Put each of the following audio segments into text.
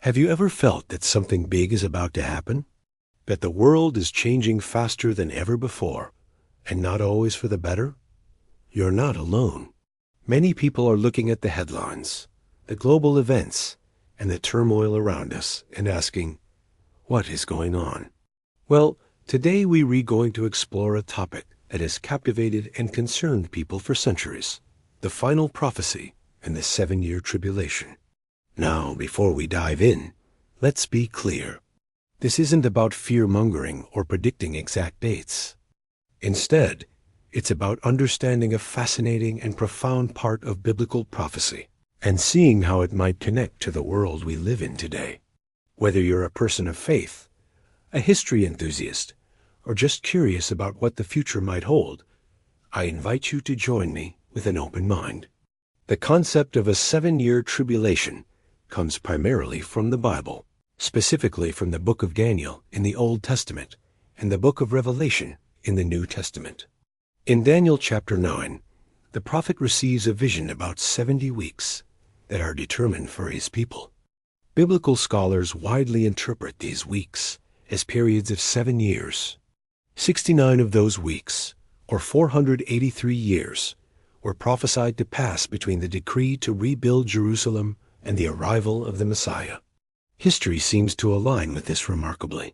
Have you ever felt that something big is about to happen? That the world is changing faster than ever before, and not always for the better? You're not alone. Many people are looking at the headlines, the global events, and the turmoil around us and asking, what is going on? Well, today we're going to explore a topic that has captivated and concerned people for centuries, the final prophecy and the 7-year tribulation. Now, before we dive in, let's be clear. This isn't about fear-mongering or predicting exact dates. Instead, it's about understanding a fascinating and profound part of biblical prophecy and seeing how it might connect to the world we live in today. Whether you're a person of faith, a history enthusiast, or just curious about what the future might hold, I invite you to join me with an open mind. The concept of a 7-year tribulation comes primarily from the Bible, specifically from the book of Daniel in the Old Testament and the book of Revelation in the New Testament. In Daniel chapter 9, the prophet receives a vision about 70 weeks that are determined for his people. Biblical scholars widely interpret these weeks as periods of 7 years. 69 of those weeks, or 483 years, were prophesied to pass between the decree to rebuild Jerusalem and the arrival of the Messiah. History seems to align with this remarkably.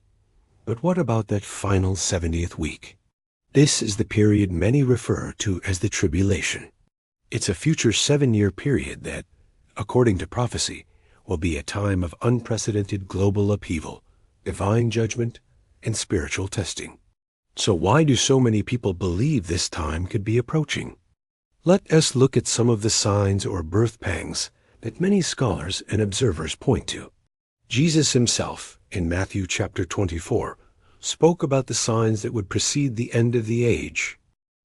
But what about that final 70th week? This is the period many refer to as the tribulation. It's a future 7-year period that, according to prophecy, will be a time of unprecedented global upheaval, divine judgment, and spiritual testing. So why do so many people believe this time could be approaching? Let us look at some of the signs or birth pangs that many scholars and observers point to. Jesus himself, in Matthew chapter 24, spoke about the signs that would precede the end of the age.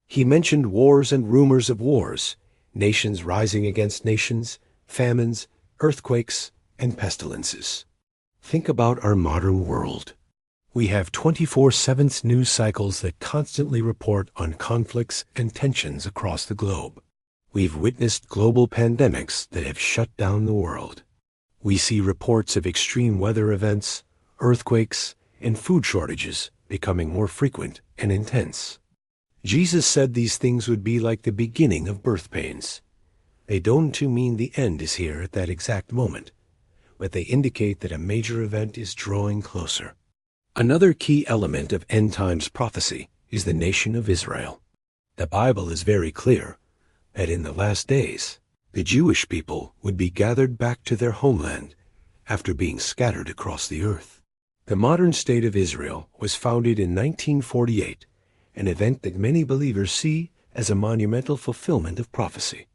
He mentioned wars and rumors of wars, nations rising against nations, famines, earthquakes, and pestilences. Think about our modern world. We have 24/7 news cycles that constantly report on conflicts and tensions across the globe. We've witnessed global pandemics that have shut down the world. We see reports of extreme weather events, earthquakes, and food shortages becoming more frequent and intense. Jesus said these things would be like the beginning of birth pains. They don't mean the end is here at that exact moment, but they indicate that a major event is drawing closer. Another key element of end times prophecy is the nation of Israel. The Bible is very clear that in the last days, the Jewish people would be gathered back to their homeland after being scattered across the earth. The modern state of Israel was founded in 1948, an event that many believers see as a monumental fulfillment of prophecy.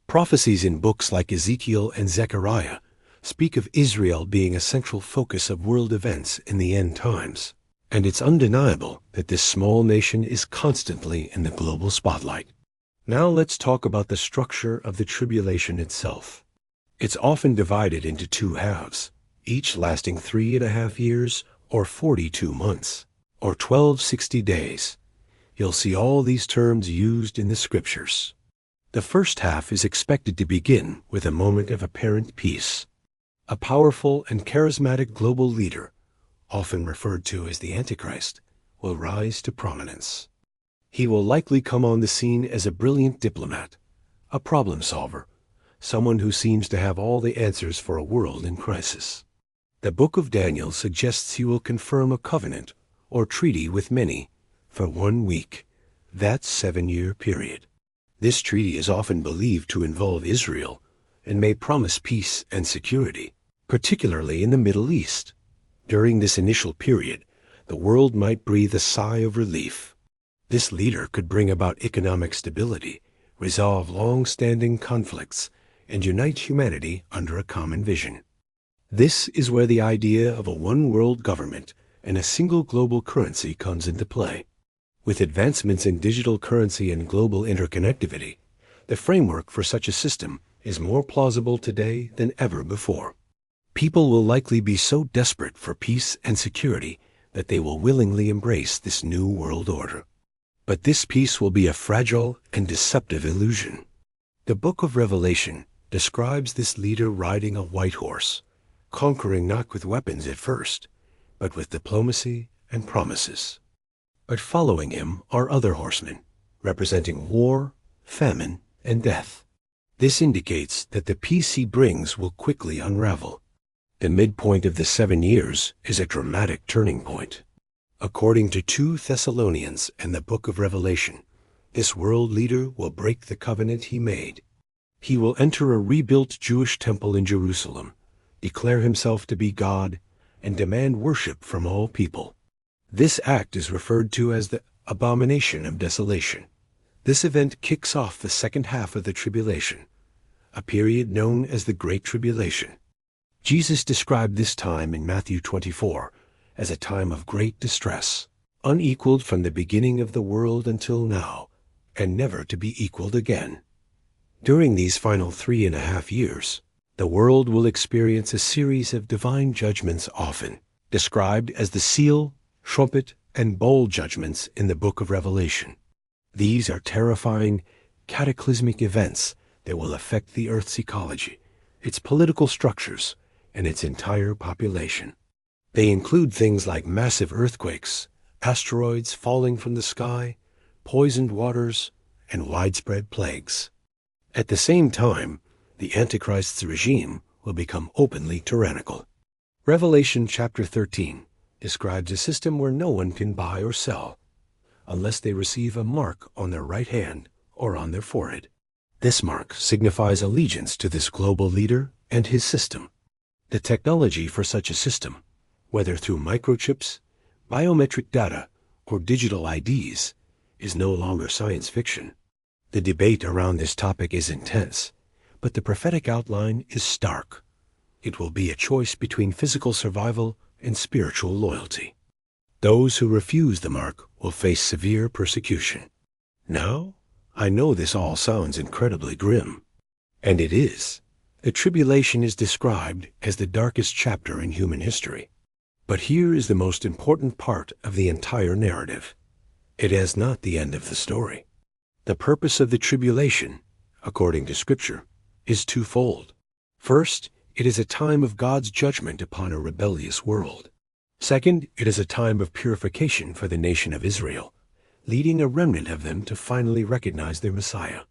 Prophecies in books like Ezekiel and Zechariah speak of Israel being a central focus of world events in the end times, and it's undeniable that this small nation is constantly in the global spotlight. Now let's talk about the structure of the tribulation itself. It's often divided into 2 halves, each lasting 3.5 years or 42 months, or 1260 days. You'll see all these terms used in the scriptures. The first half is expected to begin with a moment of apparent peace. A powerful and charismatic global leader, often referred to as the Antichrist, will rise to prominence. He will likely come on the scene as a brilliant diplomat, a problem solver, someone who seems to have all the answers for a world in crisis. The book of Daniel suggests he will confirm a covenant or treaty with many for 1 week, that 7-year period. This treaty is often believed to involve Israel and may promise peace and security, particularly in the Middle East. During this initial period, the world might breathe a sigh of relief. This leader could bring about economic stability, resolve long-standing conflicts, and unite humanity under a common vision. This is where the idea of a one-world government and a single global currency comes into play. With advancements in digital currency and global interconnectivity, the framework for such a system is more plausible today than ever before. People will likely be so desperate for peace and security that they will willingly embrace this new world order. But this peace will be a fragile and deceptive illusion. The book of Revelation describes this leader riding a white horse, conquering not with weapons at first, but with diplomacy and promises. But following him are other horsemen, representing war, famine, and death. This indicates that the peace he brings will quickly unravel. The midpoint of the 7 years is a dramatic turning point. According to 2 Thessalonians and the book of Revelation, this world leader will break the covenant he made. He will enter a rebuilt Jewish temple in Jerusalem, declare himself to be God, and demand worship from all people. This act is referred to as the abomination of desolation. This event kicks off the second half of the tribulation, a period known as the Great Tribulation. Jesus described this time in Matthew 24 as a time of great distress, unequaled from the beginning of the world until now, and never to be equaled again. During these final 3.5 years, the world will experience a series of divine judgments, often described as the seal, trumpet, and bowl judgments in the book of Revelation. These are terrifying, cataclysmic events that will affect the Earth's ecology, its political structures, and its entire population. They include things like massive earthquakes, asteroids falling from the sky, poisoned waters, and widespread plagues. At the same time, the Antichrist's regime will become openly tyrannical. Revelation chapter 13 describes a system where no one can buy or sell unless they receive a mark on their right hand or on their forehead. This mark signifies allegiance to this global leader and his system. The technology for such a system, whether through microchips, biometric data, or digital IDs, is no longer science fiction. The debate around this topic is intense, but the prophetic outline is stark. It will be a choice between physical survival and spiritual loyalty. Those who refuse the mark will face severe persecution. Now, I know this all sounds incredibly grim, and it is. The tribulation is described as the darkest chapter in human history. But here is the most important part of the entire narrative. It is not the end of the story. The purpose of the tribulation, according to Scripture, is twofold. First, it is a time of God's judgment upon a rebellious world. Second, it is a time of purification for the nation of Israel, leading a remnant of them to finally recognize their Messiah.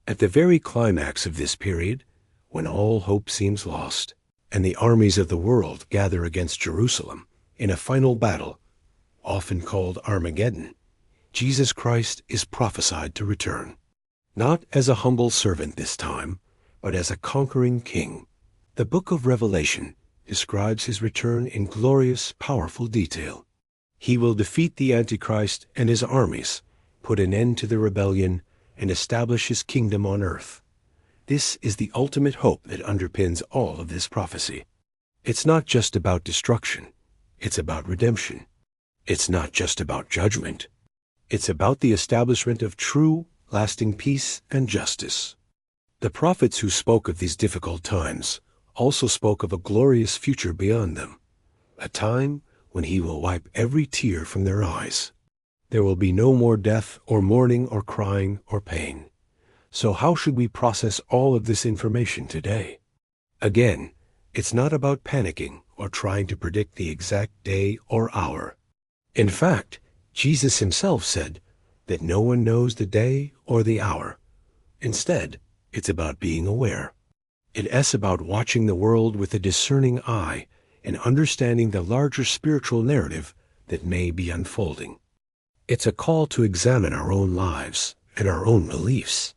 At the very climax of this period, when all hope seems lost, and the armies of the world gather against Jerusalem in a final battle, often called Armageddon, Jesus Christ is prophesied to return, not as a humble servant this time, but as a conquering king. The book of Revelation describes his return in glorious, powerful detail. He will defeat the Antichrist and his armies, put an end to the rebellion, and establish his kingdom on earth. This is the ultimate hope that underpins all of this prophecy. It's not just about destruction. It's about redemption. It's not just about judgment. It's about the establishment of true, lasting peace and justice. The prophets who spoke of these difficult times also spoke of a glorious future beyond them, a time when he will wipe every tear from their eyes. There will be no more death or mourning or crying or pain. So how should we process all of this information today? Again, it's not about panicking or trying to predict the exact day or hour. In fact, Jesus himself said that no one knows the day or the hour. Instead, it's about being aware. It's about watching the world with a discerning eye and understanding the larger spiritual narrative that may be unfolding. It's a call to examine our own lives and our own beliefs.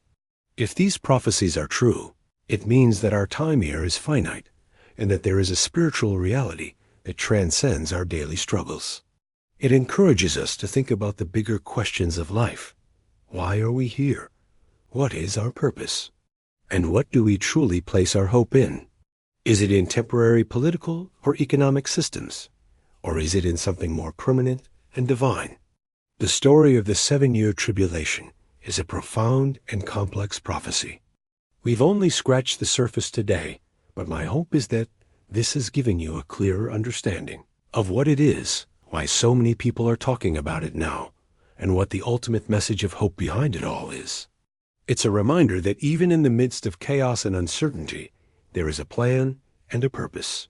If these prophecies are true, it means that our time here is finite and that there is a spiritual reality that transcends our daily struggles. It encourages us to think about the bigger questions of life. Why are we here? What is our purpose? And what do we truly place our hope in? Is it in temporary political or economic systems? Or is it in something more permanent and divine? The story of the 7-year tribulation is a profound and complex prophecy. We've only scratched the surface today, but my hope is that this has given you a clearer understanding of what it is, why so many people are talking about it now, and what the ultimate message of hope behind it all is. It's a reminder that even in the midst of chaos and uncertainty, there is a plan and a purpose.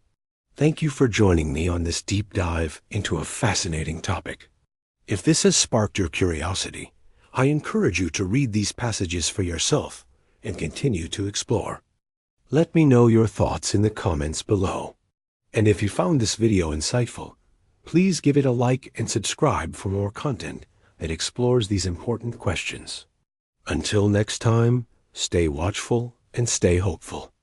Thank you for joining me on this deep dive into a fascinating topic. If this has sparked your curiosity, I encourage you to read these passages for yourself and continue to explore. Let me know your thoughts in the comments below. And if you found this video insightful, please give it a like and subscribe for more content that explores these important questions. Until next time, stay watchful and stay hopeful.